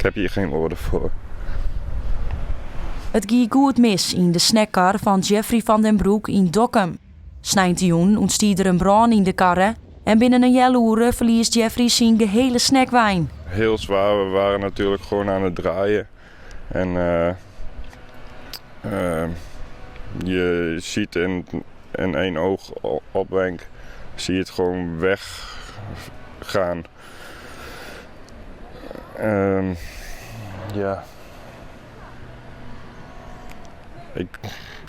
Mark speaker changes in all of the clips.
Speaker 1: Ik heb hier geen woorden voor.
Speaker 2: Het ging goed mis in de snackkar van Jeffrey van den Broek in Dokkum. Snijntioen ontstiet er een brand in de karre en binnen een hele uur verliest Jeffrey zijn gehele snackwijn.
Speaker 1: Heel zwaar, we waren natuurlijk gewoon aan het draaien. En je ziet in één oogopwenk, zie je het gewoon weggaan. Ja.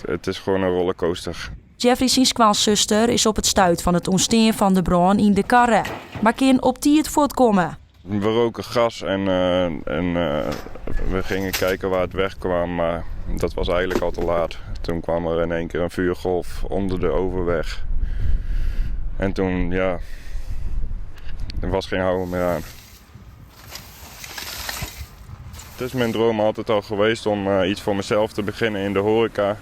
Speaker 1: Het is gewoon een rollercoaster.
Speaker 2: Jeffrey's kwaalzuster is op het stuit van het ontstaan van de brand in de karre, maar kan op die het voortkomen.
Speaker 1: We roken gas en we gingen kijken waar het wegkwam, maar dat was eigenlijk al te laat. Toen kwam er in één keer een vuurgolf onder de overweg. En toen, ja, er was geen houden meer aan. Het is mijn droom altijd al geweest om iets voor mezelf te beginnen in de horeca.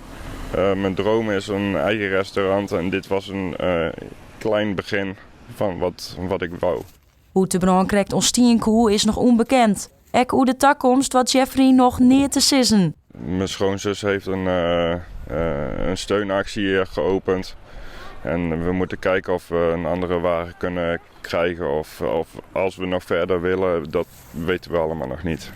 Speaker 1: Mijn droom is een eigen restaurant en dit was een klein begin van wat ik wou.
Speaker 2: Hoe de brand krijgt ontstien is nog onbekend. Ek hoe de toekomst wat Jeffrey nog neer te sissen.
Speaker 1: Mijn schoonzus heeft een steunactie geopend. En we moeten kijken of we een andere wagen kunnen krijgen of als we nog verder willen, dat weten we allemaal nog niet.